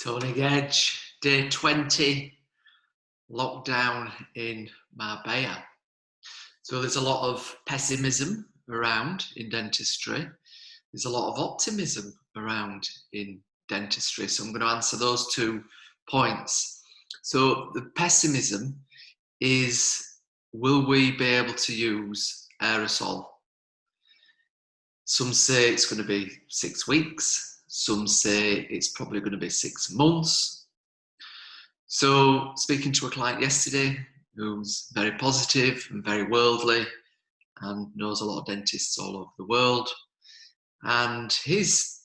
Tony Gedge, day 20, lockdown in Marbella. So there's a lot of pessimism around in dentistry. There's a lot of optimism around in dentistry. So I'm going to answer those 2 points. So the pessimism is, will we be able to use aerosol? Some say it's going to be 6 weeks. Some say it's probably going to be 6 months. So speaking to a client yesterday who's very positive and very worldly and knows a lot of dentists all over the world, and his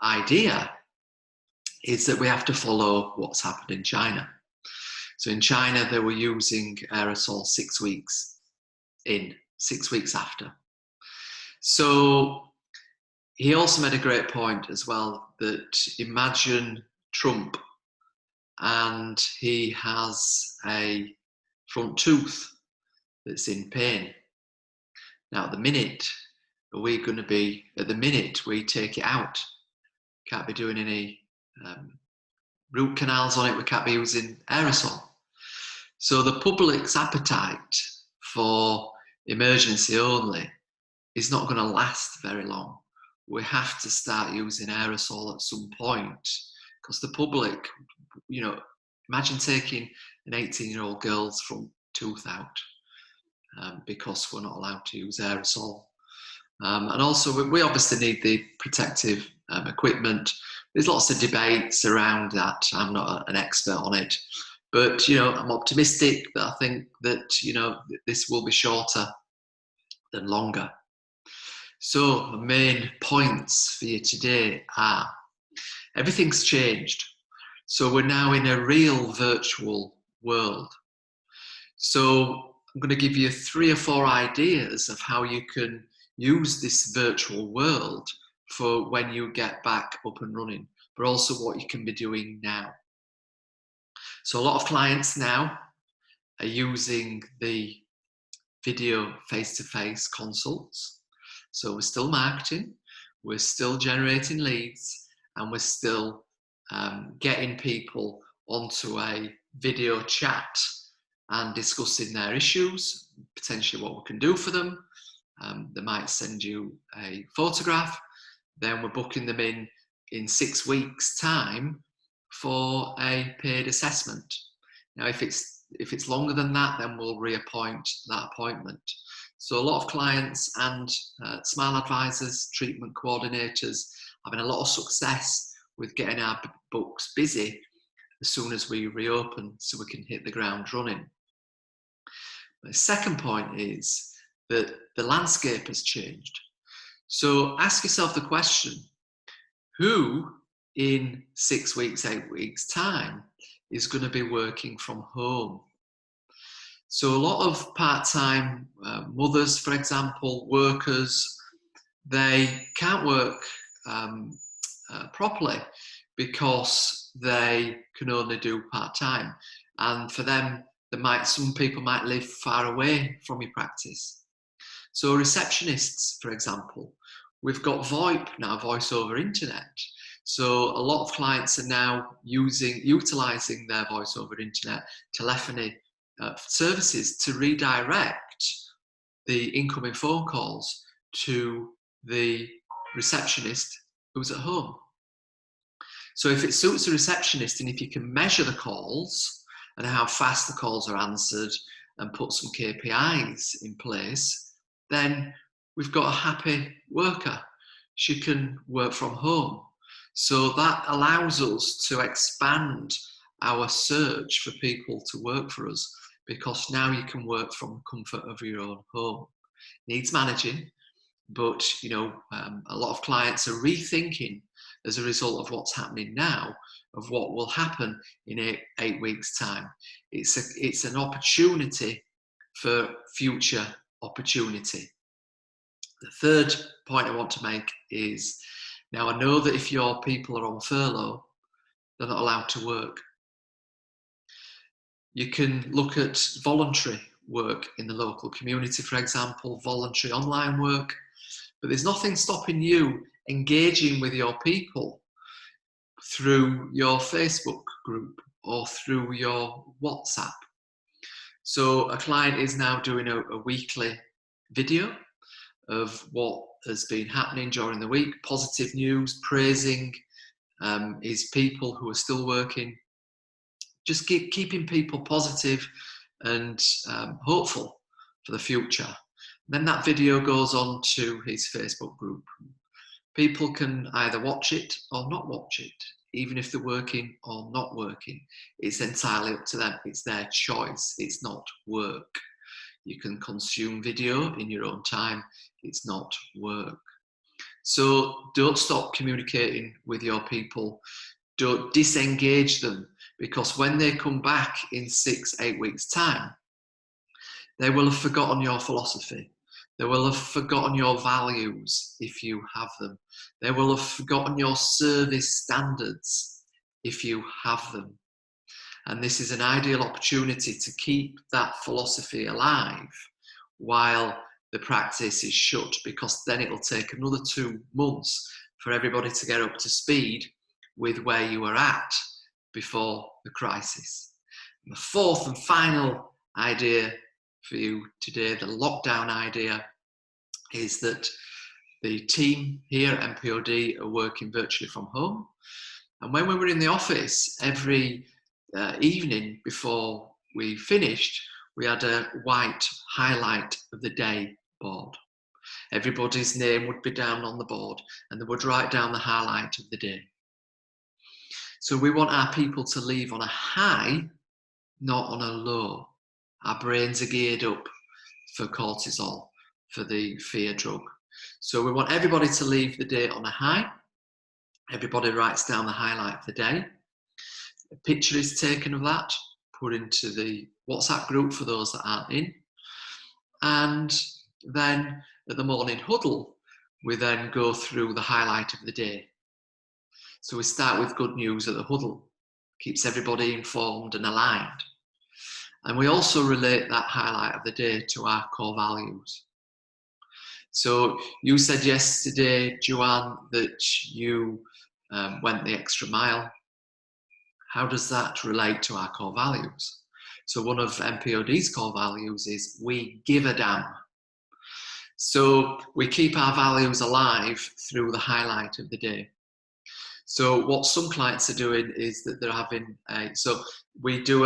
idea is that we have to follow what's happened in China. So in China they were using aerosol 6 weeks in, 6 weeks after. So he also made a great point as well, that imagine Trump and he has a front tooth that's in pain. Now, at the minute we take it out. Can't be doing any root canals on it. We can't be using aerosol. So the public's appetite for emergency only is not going to last very long. We have to start using aerosol at some point, because the public, imagine taking an 18-year-old girl's front tooth out because we're not allowed to use aerosol. And also, we obviously need the protective equipment. There's lots of debates around that. I'm not an expert on it. But, I'm optimistic that I think that, this will be shorter than longer. So the main points for you today are, everything's changed. So we're now in a real virtual world. So I'm going to give you 3 or 4 ideas of how you can use this virtual world for when you get back up and running, but also what you can be doing now. So a lot of clients now are using the video face-to-face consults. So we're still marketing, we're still generating leads, and we're still getting people onto a video chat and discussing their issues, potentially what we can do for them. They might send you a photograph, then we're booking them in 6 weeks' time for a paid assessment. Now, if it's longer than that, then we'll reappoint that appointment. So a lot of clients and smile advisors, treatment coordinators, having a lot of success with getting our books busy as soon as we reopen, so we can hit the ground running. The second point is that the landscape has changed. So ask yourself the question, who in 6 weeks, 8 weeks' time is going to be working from home? So a lot of part-time mothers, for example, workers, they can't work properly because they can only do part-time. And for them, some people might live far away from your practice. So receptionists, for example, we've got VoIP now, voice over internet. So a lot of clients are now utilising their voice over internet telephony services to redirect the incoming phone calls to the receptionist who's at home. So if it suits the receptionist, and if you can measure the calls and how fast the calls are answered and put some KPIs in place, then we've got a happy worker. She can work from home. So that allows us to expand our search for people to work for us, because now you can work from the comfort of your own home. Needs managing, but a lot of clients are rethinking as a result of what's happening now, of what will happen in 8 weeks' time. It's an opportunity for future opportunity. The third point I want to make is, now I know that if your people are on furlough, they're not allowed to work. You can look at voluntary work in the local community, for example, voluntary online work, but there's nothing stopping you engaging with your people through your Facebook group or through your WhatsApp. So a client is now doing a weekly video of what has been happening during the week, positive news, praising his people who are still working, just keeping people positive and hopeful for the future. Then that video goes on to his Facebook group. People can either watch it or not watch it, even if they're working or not working. It's entirely up to them. It's their choice. It's not work. You can consume video in your own time. It's not work. So don't stop communicating with your people. Don't disengage them, because when they come back in 6-8 weeks' time, they will have forgotten your philosophy. They will have forgotten your values if you have them. They will have forgotten your service standards if you have them. And this is an ideal opportunity to keep that philosophy alive while the practice is shut, because then it'll take another 2 months for everybody to get up to speed with where you were at before the crisis. And the fourth and final idea for you today, the lockdown idea, is that the team here at MPOD are working virtually from home. And when we were in the office, every evening before we finished, we had a white highlight of the day board. Everybody's name would be down on the board and they would write down the highlight of the day. So we want our people to leave on a high, not on a low. Our brains are geared up for cortisol, for the fear drug. So we want everybody to leave the day on a high. Everybody writes down the highlight of the day. A picture is taken of that, put into the WhatsApp group for those that aren't in. And then at the morning huddle, we then go through the highlight of the day. So we start with good news at the huddle, keeps everybody informed and aligned. And we also relate that highlight of the day to our core values. So you said yesterday, Joanne, that you went the extra mile. How does that relate to our core values? So one of MPOD's core values is we give a damn. So we keep our values alive through the highlight of the day. So what some clients are doing is that they're having so we do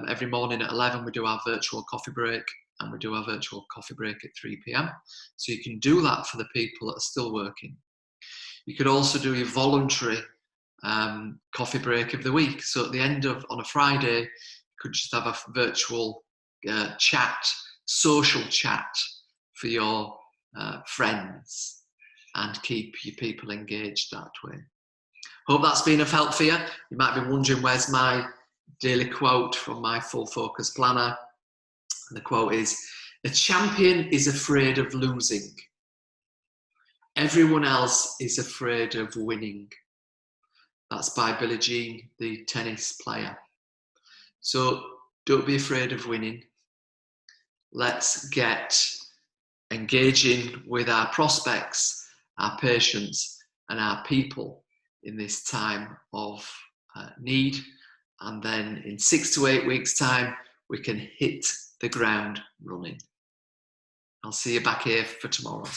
every morning at 11 we do our virtual coffee break, and we do our virtual coffee break at 3 p.m. So you can do that for the people that are still working. You could also do your voluntary coffee break of the week. So at the end of, on a Friday, you could just have a virtual chat, social chat for your friends and keep your people engaged that way. Hope that's been of help for you. You might be wondering, where's my daily quote from my full focus planner? And the quote is, "A champion is afraid of losing. Everyone else is afraid of winning." That's by Billie Jean, the tennis player. So don't be afraid of winning. Let's get engaging with our prospects, our patients, and our people in this time of need. And then in 6 to 8 weeks' time, we can hit the ground running. I'll see you back here for tomorrow.